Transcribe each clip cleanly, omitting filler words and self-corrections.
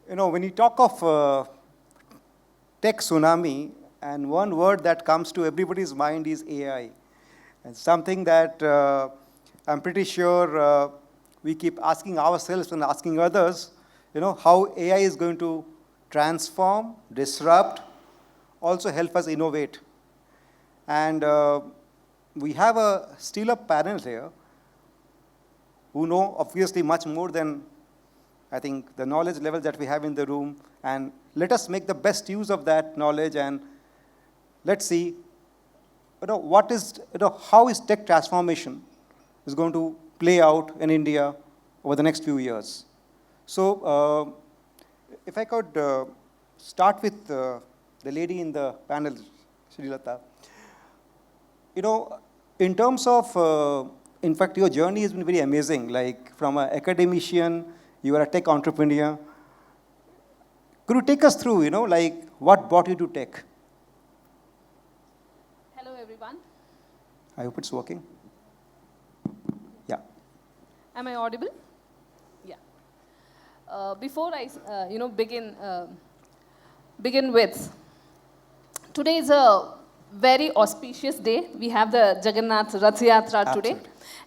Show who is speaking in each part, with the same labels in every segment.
Speaker 1: When you talk of Tech Tsunami, and one word that comes to everybody's mind is AI. And something that I'm pretty sure we keep asking ourselves and asking others, how AI is going to transform, disrupt, also help us innovate. And we have still a panel here who know obviously much more than I think the knowledge level that we have in the room, and let us make the best use of that knowledge, and let's see, how is tech transformation is going to play out in India over the next few years. So, if I could start with the lady in the panel, Sree Latha. In terms of, in fact, your journey has been very amazing. Like from an academician, you are a tech entrepreneur. Could you take us through, what brought you to tech?
Speaker 2: Hello, everyone.
Speaker 1: I hope it's working. Yeah.
Speaker 2: Am I audible? Yeah. Before I, begin with, today is a very auspicious day. We have the Jagannath Rath Yatra today.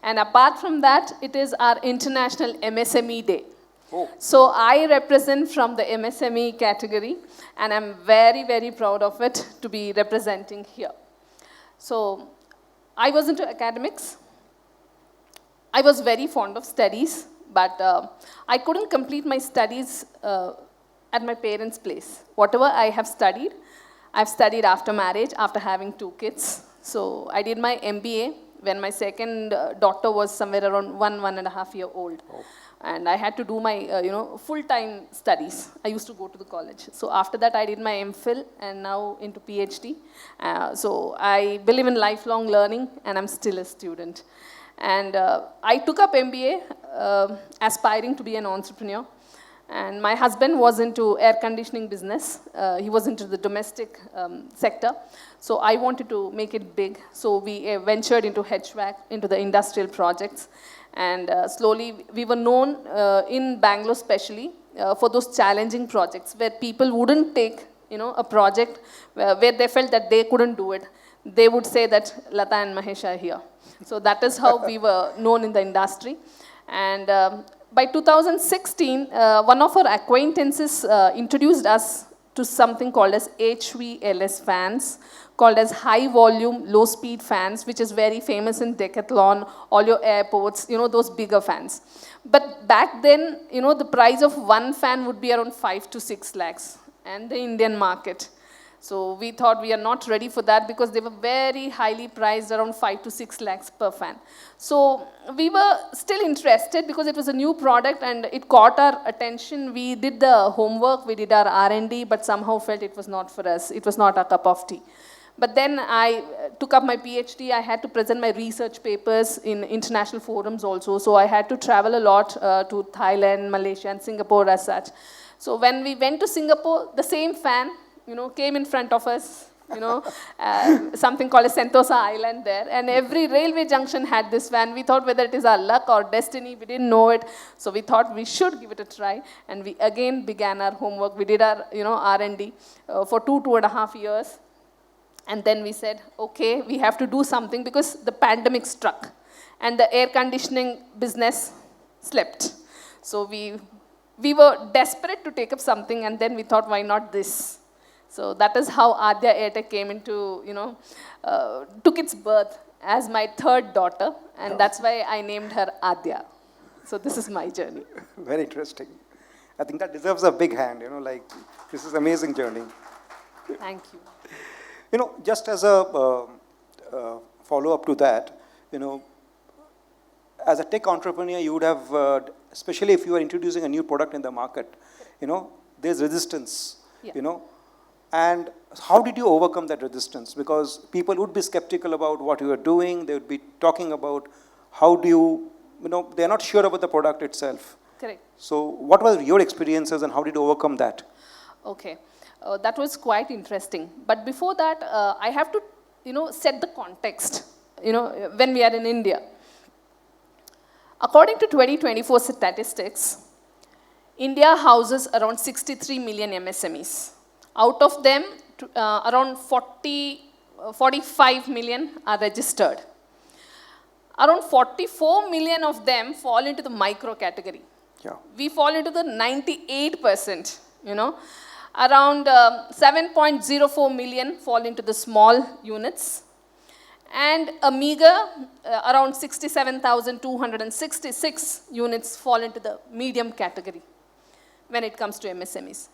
Speaker 2: And apart from that, it is our International MSME Day.
Speaker 1: Oh.
Speaker 2: So I represent from the MSME category, and I'm very, very proud of it to be representing here. So I was into academics. I was very fond of studies, but I couldn't complete my studies at my parents' place. Whatever I have studied, I've studied after marriage, after having 2 kids. So I did my MBA when my second daughter was somewhere around 1.5 years old.
Speaker 1: Oh.
Speaker 2: And I had to do my, full-time studies. I used to go to the college. So after that, I did my MPhil and now into PhD. So I believe in lifelong learning, and I'm still a student. And I took up MBA, aspiring to be an entrepreneur. And my husband was into air conditioning business. He was into the domestic sector. So I wanted to make it big. So we ventured into HVAC, into the industrial projects. And slowly, we were known in Bangalore especially for those challenging projects where people wouldn't take, a project where they felt that they couldn't do it. They would say that Latha and Mahesh are here. So that is how we were known in the industry. And by 2016, one of our acquaintances introduced us to something called as HVLS fans, called as high volume, low speed fans, which is very famous in Decathlon, all your airports, those bigger fans. But back then, the price of one fan would be around 5 to 6 lakhs, and the Indian market. So we thought we are not ready for that because they were very highly priced, around 5 to 6 lakhs per fan. So we were still interested because it was a new product and it caught our attention. We did the homework, we did our R&D, but somehow felt it was not for us. It was not our cup of tea. But then I took up my PhD. I had to present my research papers in international forums also. So I had to travel a lot to Thailand, Malaysia, and Singapore as such. So when we went to Singapore, the same fan, came in front of us, something called a Sentosa Island there. And every railway junction had this van. We thought whether it is our luck or destiny, we didn't know it. So we thought we should give it a try. And we again began our homework. We did our, R&D for 2.5 years. And then we said, okay, we have to do something because the pandemic struck. And the air conditioning business slept. So we were desperate to take up something. And then we thought, why not this? So that is how Aadhya Airtek came into, took its birth as my 3rd daughter, and that's why I named her Aadhya. So this is my journey.
Speaker 1: Very interesting. I think that deserves a big hand, this is an amazing journey.
Speaker 2: Thank you.
Speaker 1: Just as a follow-up to that, as a tech entrepreneur, you would have, especially if you are introducing a new product in the market, there's resistance,
Speaker 2: Yeah.
Speaker 1: And how did you overcome that resistance? Because people would be skeptical about what you are doing. They would be talking about how do you, they're not sure about the product itself.
Speaker 2: Correct.
Speaker 1: So what were your experiences and how did you overcome that?
Speaker 2: Okay. That was quite interesting. But before that, I have to, set the context, when we are in India. According to 2024 statistics, India houses around 63 million MSMEs. Out of them, around 45 million are registered. Around 44 million of them fall into the micro category.
Speaker 1: Yeah.
Speaker 2: We fall into the 98%, Around 7.04 million fall into the small units. And a meager, around 67,266 units fall into the medium category when it comes to MSMEs.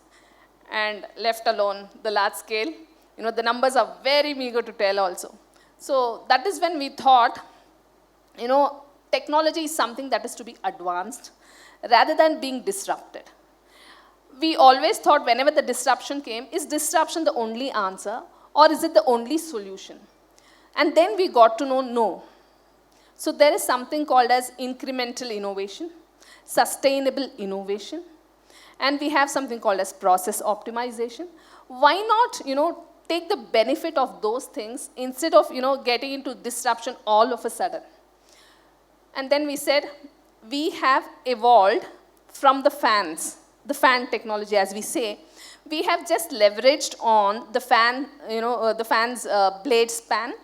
Speaker 2: And left alone, the large scale, the numbers are very meager to tell also. So that is when we thought, technology is something that is to be advanced rather than being disrupted. We always thought whenever the disruption came, is disruption the only answer or is it the only solution? And then we got to know, no. So there is something called as incremental innovation, sustainable innovation, and we have something called as process optimization. Why not, take the benefit of those things instead of, getting into disruption all of a sudden? And then we said, we have evolved from the fan technology, as we say. We have just leveraged on the fan, the fan's blade span,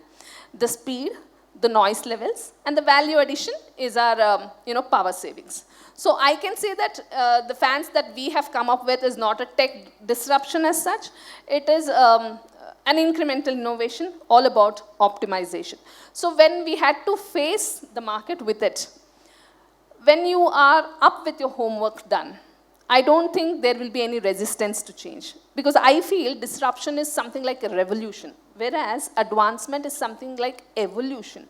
Speaker 2: the speed, the noise levels, and the value addition is our, power savings. So I can say that the fans that we have come up with is not a tech disruption as such. It is an incremental innovation all about optimization. So when we had to face the market with it, when you are up with your homework done, I don't think there will be any resistance to change. Because I feel disruption is something like a revolution, whereas advancement is something like evolution.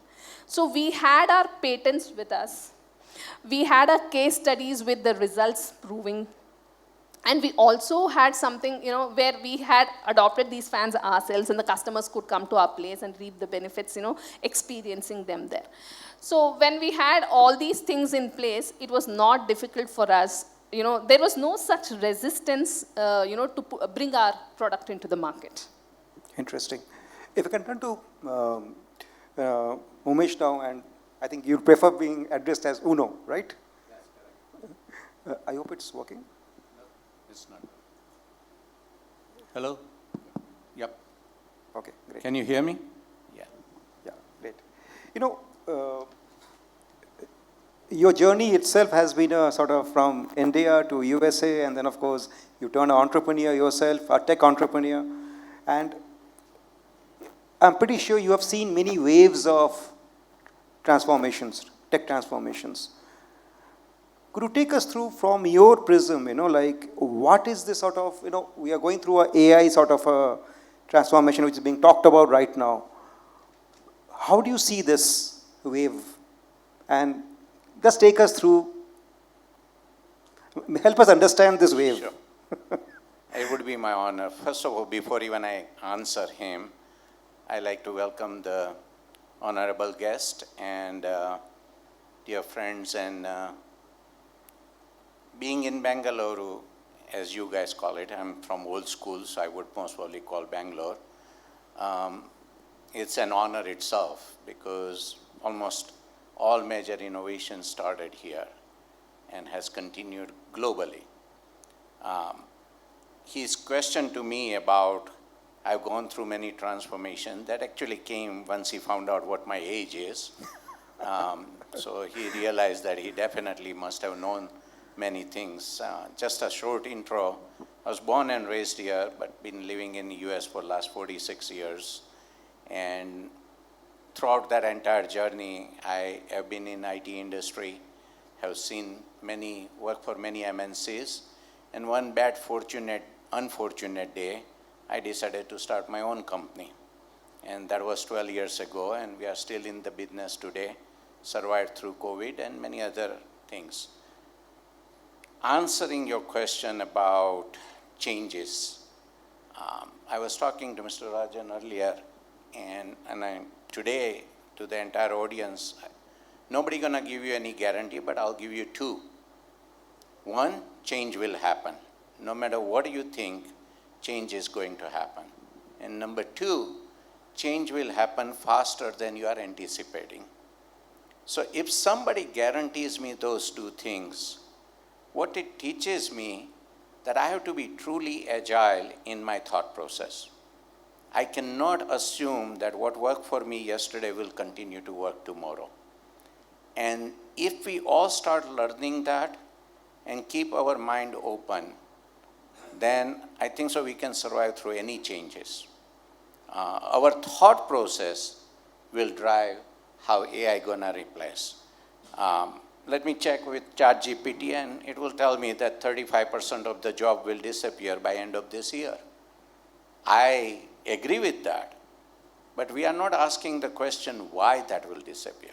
Speaker 2: So we had our patents with us. We had our case studies with the results proving. And we also had something, where we had adopted these fans ourselves and the customers could come to our place and reap the benefits, experiencing them there. So when we had all these things in place, it was not difficult for us. There was no such resistance, to bring our product into the market.
Speaker 1: Interesting. If I can turn to Umesh now, and I think you prefer being addressed as Uno, right?
Speaker 3: That's correct.
Speaker 1: I hope it's working.
Speaker 3: No, it's not. Hello? Yep.
Speaker 1: Okay, great.
Speaker 3: Can you hear me? Yeah.
Speaker 1: Yeah, great. Your journey itself has been a sort of from India to USA, and then of course you turn an entrepreneur yourself, a tech entrepreneur, and I'm pretty sure you have seen many waves of transformations, tech transformations. Could you take us through from your prism, what is this sort of, we are going through a AI sort of a transformation which is being talked about right now. How do you see this wave? And just take us through, help us understand this wave.
Speaker 3: Sure. It would be my honor. First of all, before even I answer him, I'd like to welcome the honorable guest and dear friends. And being in Bangalore, as you guys call it, I'm from old school, so I would most probably call Bangalore. It's an honor itself because almost all major innovation started here and has continued globally. His question to me about, I've gone through many transformations, that actually came once he found out what my age is. So he realized that he definitely must have known many things. Just a short intro, I was born and raised here, but been living in the US for the last 46 years. And throughout that entire journey, I have been in IT industry, have seen work for many MNCs, and one unfortunate day, I decided to start my own company. And that was 12 years ago, and we are still in the business today, survived through COVID and many other things. Answering your question about changes, I was talking to Mr. Rajan earlier, and today, to the entire audience, nobody gonna give you any guarantee, but I'll give you two. One, change will happen. No matter what you think, change is going to happen. And number two, change will happen faster than you are anticipating. So if somebody guarantees me those two things, what it teaches me that I have to be truly agile in my thought process. I cannot assume that what worked for me yesterday will continue to work tomorrow. And if we all start learning that and keep our mind open, then I think so we can survive through any changes. Our thought process will drive how AI gonna replace. Let me check with ChatGPT and it will tell me that 35% of the job will disappear by end of this year. I agree with that, but we are not asking the question why that will disappear.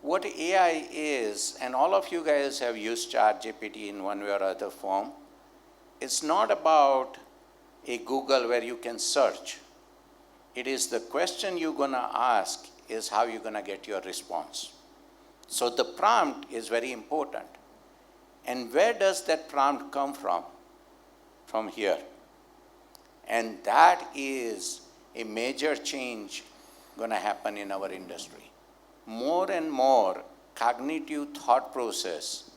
Speaker 3: What AI is, and all of you guys have used ChatGPT in one way or other form, it's not about a Google where you can search. It is the question you're gonna ask is how you're gonna get your response. So the prompt is very important. And where does that prompt come from? From here. And that is a major change gonna happen in our industry. More and more cognitive thought process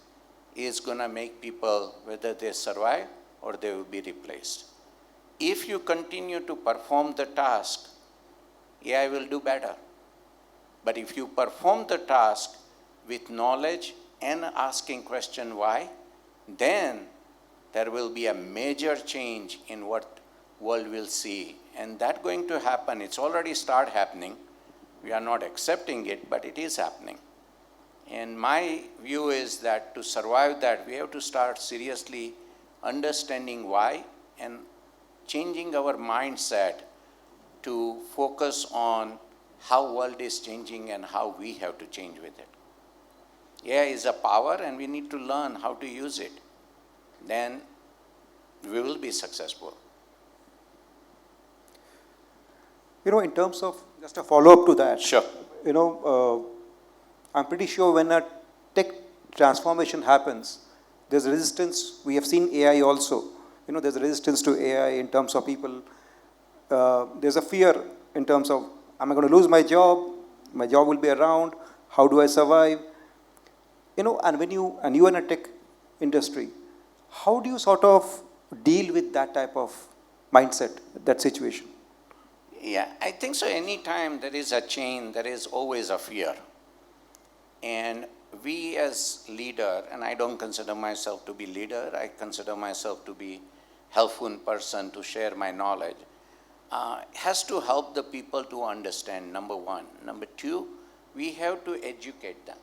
Speaker 3: is gonna make people, whether they survive or they will be replaced. If you continue to perform the task, AI will do better. But if you perform the task with knowledge and asking question why, then there will be a major change in what world will see. And that going to happen, it's already start happening. We are not accepting it, but it is happening. And my view is that to survive that, we have to start seriously understanding why and changing our mindset to focus on how world is changing and how we have to change with it. AI is a power and we need to learn how to use it. Then we will be successful.
Speaker 1: In terms of, just a follow-up to that.
Speaker 3: Sure.
Speaker 1: I'm pretty sure when a tech transformation happens, there's resistance. We have seen AI also. There's a resistance to AI in terms of people. There's a fear in terms of, am I going to lose my job? My job will be around. How do I survive? And when you are in a tech industry, how do you sort of deal with that type of mindset, that situation?
Speaker 3: Yeah, I think so. Anytime there is a change, there is always a fear. And we as leader, and I don't consider myself to be leader, I consider myself to be helpful person to share my knowledge, has to help the people to understand, number one. Number two, we have to educate them.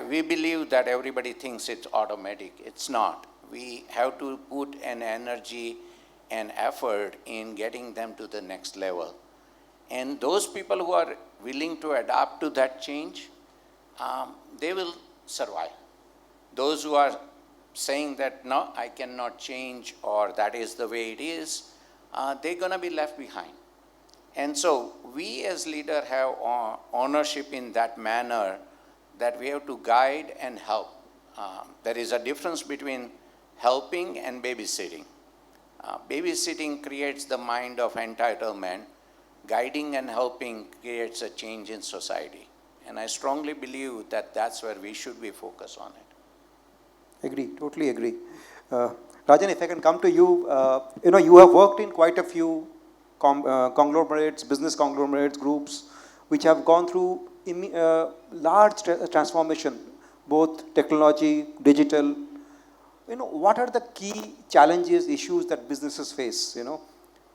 Speaker 3: We believe that everybody thinks it's automatic. It's not. We have to put an energy and effort in getting them to the next level. And those people who are willing to adapt to that change, they will survive. Those who are saying that, no, I cannot change, or that is the way it is, they're going to be left behind. And so we as leaders have ownership in that manner that we have to guide and help. There is a difference between helping and babysitting. Babysitting creates the mind of entitlement. Guiding and helping creates a change in society. And I strongly believe that that's where we should be focused on it.
Speaker 1: Agree, totally agree. Rajan, if I can come to you, you have worked in quite a few conglomerates, business conglomerates, groups, which have gone through large transformation, both technology, digital. What are the key challenges, issues that businesses face,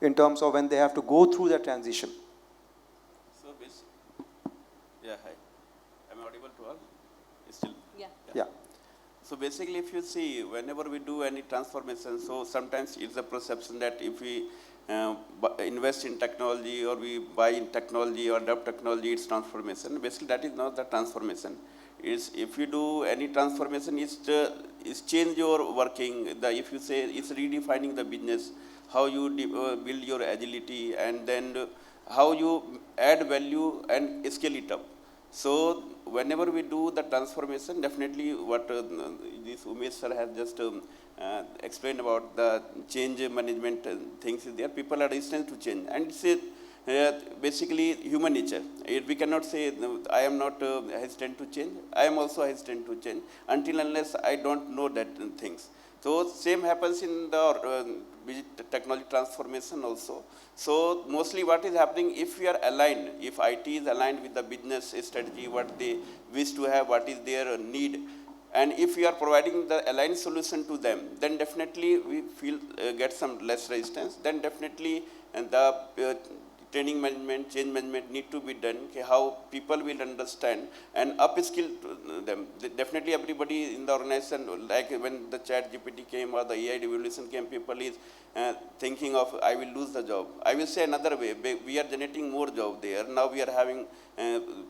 Speaker 1: in terms of when they have to go through that transition?
Speaker 4: So, yeah, hi. Am I audible to all? Still?
Speaker 1: Yeah.
Speaker 4: So basically, if you see, whenever we do any transformation, so sometimes it's a perception that if we invest in technology or we buy in technology or adopt technology, it's transformation. Basically, that is not the transformation. It's, if you do any transformation, it's change your working. If you say it's redefining the business, how you build your agility, and then how you add value and scale it up. So whenever we do the transformation, definitely what this Unmesh sir has just explained about the change management things is there. People are resistant to change, and it's basically human nature. We cannot say I am not hesitant to change. I am also hesitant to change until unless I don't know that things. So same happens in the technology transformation also. So mostly what is happening, if we are aligned, if IT is aligned with the business strategy, what they wish to have, what is their need, and if we are providing the aligned solution to them, then definitely we feel get some less resistance. Then definitely and the training management, change management need to be done, okay, how people will understand and upskill them. Definitely everybody in the organization, like when the chat GPT came or the AI revolution came, people is thinking of, I will lose the job. I will say another way, we are generating more job there. Now we are having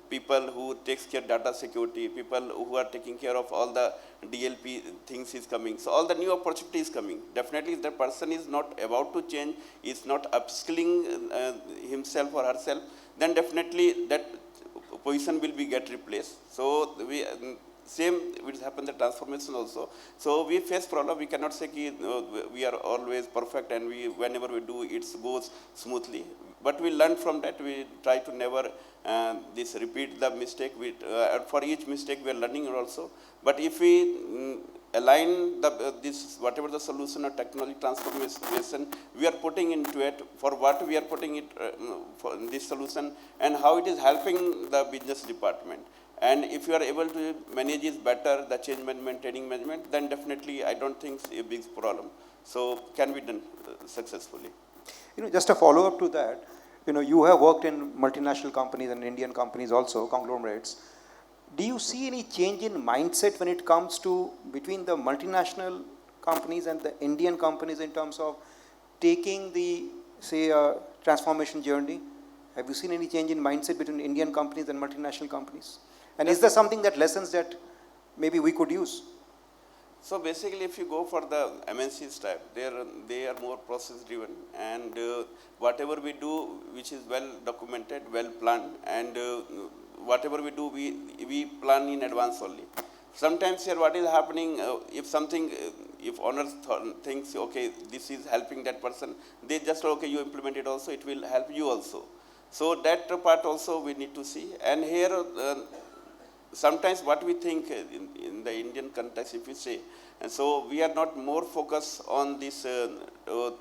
Speaker 4: people who takes care of data security, people who are taking care of all the DLP things is coming. So all the new opportunity is coming. Definitely if the person is not about to change, is not upskilling himself or herself, then definitely that position will be get replaced. So we same will happen the transformation also. So we face problem. We cannot say we are always perfect and we whenever we do it goes smoothly. But we learn from that. We try to never repeat the mistake. For each mistake we are learning also. But if we align this whatever the solution or technology transformation we are putting into it, for what we are putting it for this solution and how it is helping the business department. And if you are able to manage it better, the change management, training management, then definitely I don't think it's a big problem. So can be done successfully.
Speaker 1: Just a follow-up to that, you have worked in multinational companies and Indian companies also, conglomerates. Do you see any change in mindset when it comes to between the multinational companies and the Indian companies in terms of taking the, say, transformation journey? Have you seen any change in mindset between Indian companies and multinational companies? And is there something that lessons that maybe we could use?
Speaker 4: So basically, if you go for the MNCs type, they are more process driven, and whatever we do, which is well documented, well planned, and whatever we do, we plan in advance only. Sometimes here, what is happening? If owners thinks, okay, this is helping that person, they just okay, you implement it also, it will help you also. So that part also we need to see, and here. Sometimes what we think in the Indian context, if we say, and so we are not more focused on this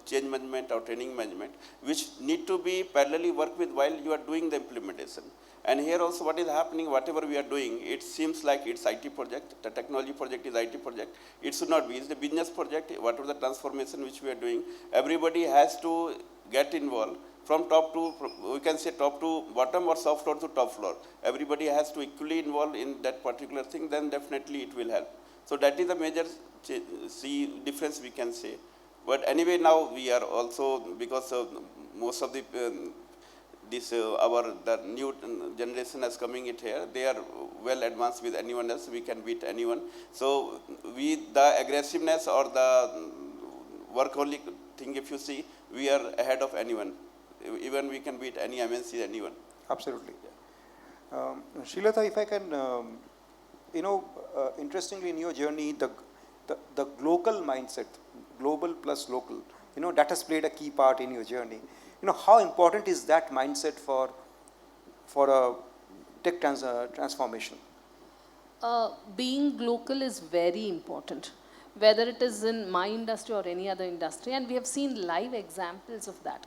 Speaker 4: change management or training management, which need to be parallelly work with while you are doing the implementation. And here also what is happening, whatever we are doing, it seems like it's IT project, the technology project is IT project. It should not be, it's the business project, whatever the transformation which we are doing, everybody has to get involved. From top to, we can say top to bottom or soft floor to top floor. Everybody has to equally involved in that particular thing, then definitely it will help. So that is the major difference we can say. But anyway, now we are also, because of most of the, the new generation is coming it here, they are well advanced with anyone else, we can beat anyone. So the aggressiveness or the workaholic thing, if you see, we are ahead of anyone. Even we can beat any MNC, anyone.
Speaker 1: Absolutely. Latha, if I can, interestingly in your journey, the global mindset, global plus local, that has played a key part in your journey. How important is that mindset for a tech transformation?
Speaker 2: Being local is very important, whether it is in my industry or any other industry, and we have seen live examples of that.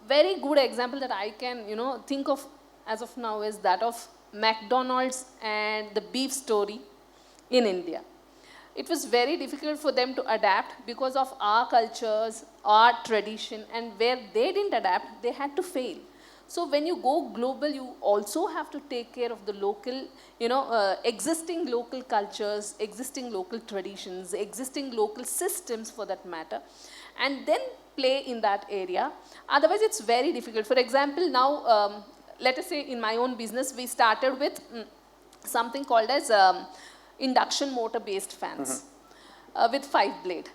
Speaker 2: Very good example that I can, think of as of now is that of McDonald's and the beef story in India. It was very difficult for them to adapt because of our cultures, our tradition, and where they didn't adapt, they had to fail. So when you go global, you also have to take care of the local, existing local cultures, existing local traditions, existing local systems for that matter, and then play in that area. Otherwise, it's very difficult. For example, now, let us say in my own business, we started with something called as induction motor based fans with 5-blade.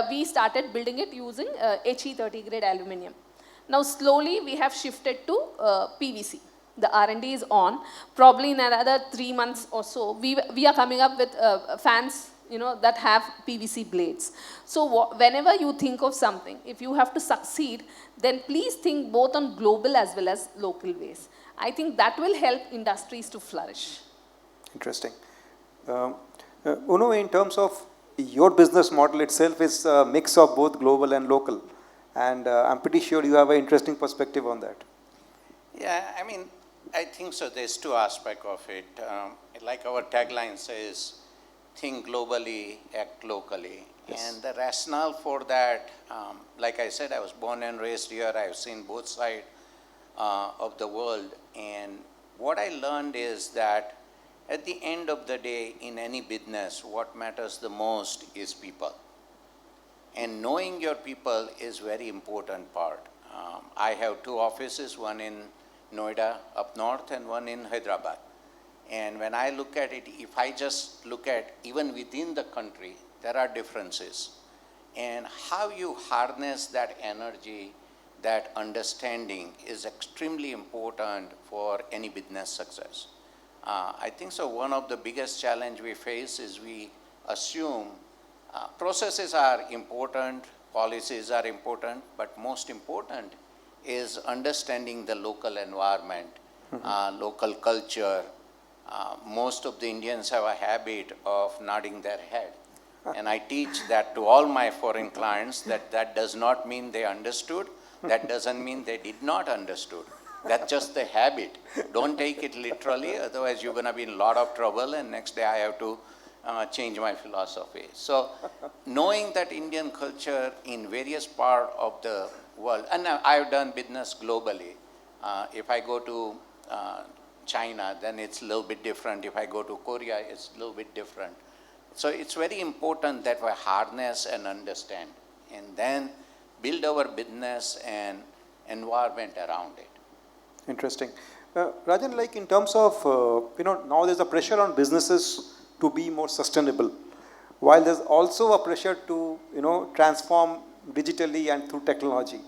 Speaker 2: We started building it using HE30 grade aluminum. Now slowly we have shifted to PVC. The R&D is on. Probably in another 3 months or so, we are coming up with fans that have PVC blades. So whenever you think of something, if you have to succeed, then please think both on global as well as local ways. I think that will help industries to flourish.
Speaker 1: Interesting. Uno, in terms of your business model itself is a mix of both global and local. And I'm pretty sure you have an interesting perspective on that.
Speaker 3: Yeah, I mean, I think so. There's two aspects of it. Like our tagline says, think globally, act locally.
Speaker 1: Yes.
Speaker 3: And the rationale for that, like I said, I was born and raised here. I've seen both sides of the world. And what I learned is that at the end of the day, in any business, what matters the most is people. And knowing your people is very important part. I have two offices, one in Noida up north and one in Hyderabad. And when I look at it, if I just look at even within the country, there are differences. And how you harness that energy, that understanding is extremely important for any business success. I think so one of the biggest challenge we face is we assume processes are important, policies are important, but most important is understanding the local environment, local culture. Most of the Indians have a habit of nodding their head. And I teach that to all my foreign clients that that does not mean they understood. That doesn't mean they did not understood. That's just the habit. Don't take it literally, otherwise you're going to be in a lot of trouble and next day I have to change my philosophy. So knowing that Indian culture in various parts of the world, and I've done business globally. If I go to China, then it's a little bit different. If I go to Korea, it's a little bit different. So it's very important that we harness and understand and then build our business and environment around it.
Speaker 1: Interesting. Rajan, like in terms of, now there's a pressure on businesses to be more sustainable, while there's also a pressure to, transform digitally and through technology.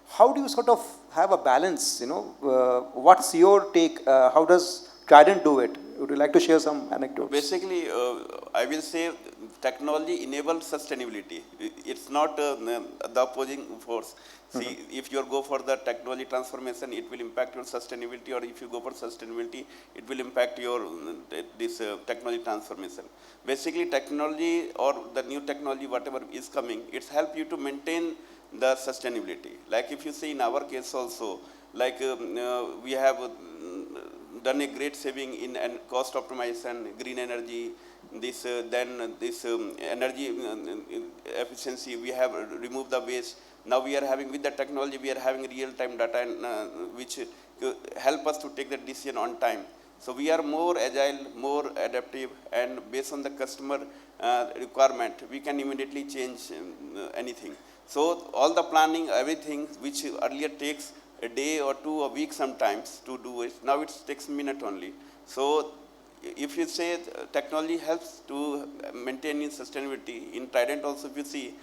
Speaker 1: How do you sort of have a balance, what's your take? How does Trident do it? Would you like to share some anecdotes?
Speaker 4: Basically, I will say technology enables sustainability. It's not the opposing force. See, if you go for the technology transformation, it will impact your sustainability, or if you go for sustainability, it will impact your technology transformation. Basically, technology or the new technology, whatever is coming, it's help you to maintain the sustainability. Like if you see in our case also, like we have done a great saving in cost optimization, green energy, this energy efficiency, we have removed the waste. Now we are having, with the technology, we are having real-time data which help us to take the decision on time. So we are more agile, more adaptive, and based on the customer requirement, we can immediately change anything. So all the planning, everything which earlier takes a day or two, a week sometimes to do it, now it takes a minute only. So if you say technology helps to maintain sustainability, in Trident also if you see,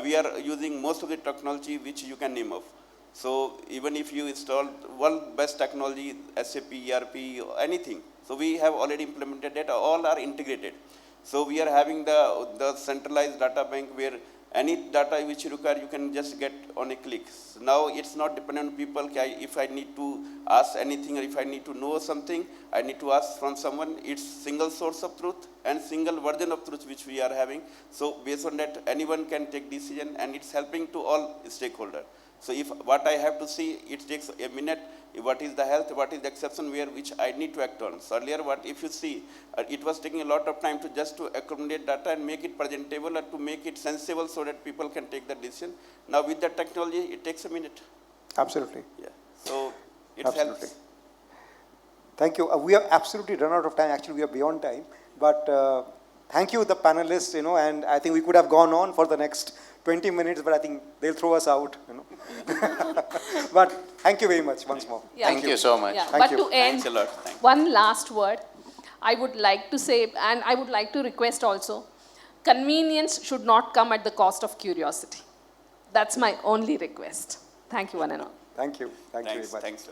Speaker 4: we are using most of the technology which you can name of. So even if you install world best technology, SAP, ERP, anything, so we have already implemented that, all are integrated. So we are having the centralized data bank where any data which you require, you can just get on a click. So now it's not dependent on people. If I need to ask anything or if I need to know something, I need to ask from someone. It's single source of truth and single version of truth which we are having. So based on that, anyone can take decision, and it's helping to all stakeholders. So if what I have to see, it takes a minute, what is the health, what is the exception where which I need to act on. So earlier what if you see, it was taking a lot of time to just to accommodate data and make it presentable and to make it sensible so that people can take the decision. Now with the technology, it takes a minute.
Speaker 1: Absolutely.
Speaker 4: Yeah. So it
Speaker 1: Absolutely.
Speaker 4: helps.
Speaker 1: Thank you. We have absolutely run out of time. Actually, we are beyond time. But thank you, the panelists, and I think we could have gone on for the next 20 minutes, but I think they'll throw us out, But thank you very much once more.
Speaker 2: Yeah.
Speaker 3: Thank you so much.
Speaker 2: Yeah.
Speaker 1: Thank
Speaker 2: But
Speaker 1: you.
Speaker 2: to end,
Speaker 4: Thanks a lot. Thank you.
Speaker 2: one last word I would like to say, and I would like to request also, convenience should not come at the cost of curiosity. That's my only request. Thank you, one and all.
Speaker 1: Thank you. Thank you very
Speaker 4: Thanks.
Speaker 1: much.
Speaker 4: Thanks.